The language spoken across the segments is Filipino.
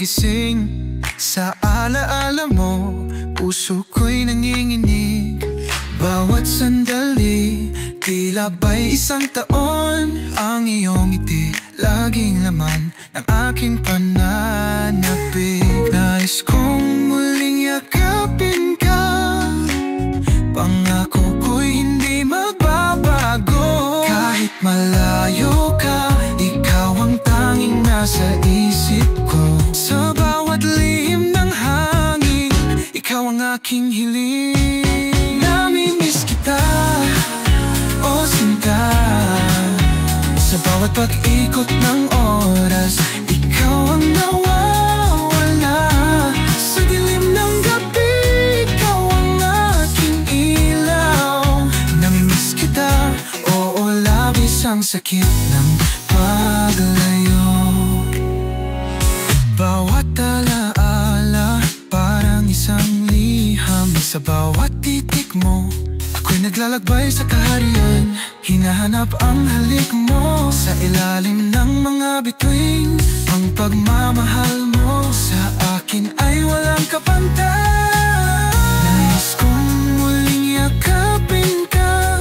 nagigising sa alaala mo. Puso ko'y nanginginig bawat sandali, tila ba'y isang taon. Ang iyong ngiti laging laman ng aking pananabik. Nais kong muling yakapin ka, pangako ko'y hindi magbabago. Kahit malayo ka, ikaw ang tanging nasa isip ko. Sa bawat lihim ng hangin, ikaw ang aking hiling. Namimiss kita, oh sinta. Sa bawat pag-ikot ng oras, ikaw ang nawawala. Sa dilim ng gabi, ikaw ang aking ilaw. Namimiss kita, oo labis ang sakit ng paglayo. Bawat alaala parang isang liham. Sa bawat titik mo, ako'y naglalagbay sa kaharian. Hinahanap ang halik mo sa ilalim ng mga bituin. Ang pagmamahal mo sa akin ay walang kapantay. Nais kong muling yakapin ka,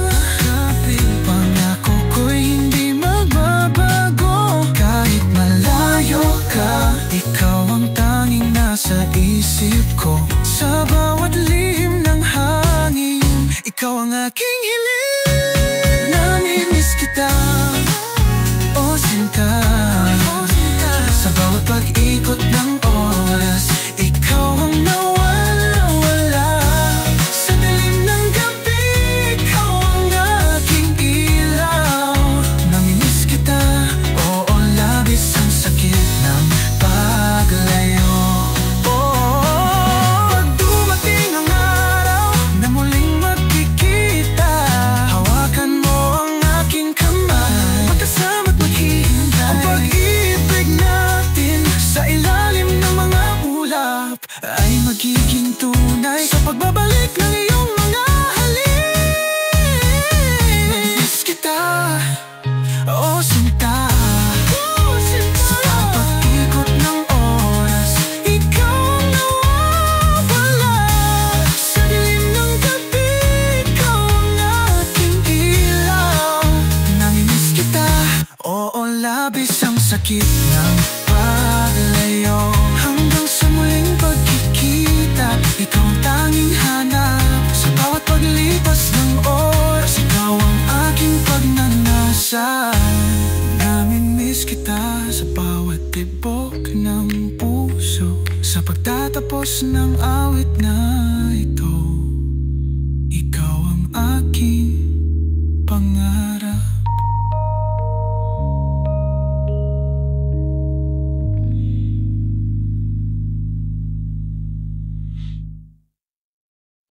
pangako ko'y hindi magbabago. Kahit malayo ka, ikaw ang tanging nasa isip ko. Sa bawat lihim ng hangin, ikaw ang aking hiling. Namimiss kita, oh sinta. Sa bawat pag-ikot ng oras, ikaw ang nawawala. Sa dilim ng gabi, ikaw ang aking ilaw. Namimiss kita, oo labis ang sakit ng paglayo. Pag dumating ang araw na muling magkikita, hawakan mo ang aking kamay, magkasama't maghihintay. Ang pag-ibig natin sa ilalim ng mga ulap ay magiging tunay sa pagbabalik ng iyong mga halik. Namimiss kita, oh sinta. Sa pag-ikot ng oras, ikaw ang nawawala. Sa dilim ng gabi, ikaw ang aking ilaw. Namimiss kita, oo labis ang sakit ng paglayo. Hanggang sa muling pagkikita, ikaw ang tanging hanap. Sa bawat paglipas ng oras, ikaw ang aking pagnanasa. Namimiss kita sa bawat tibok ng puso. Sa pagtatapos ng awit na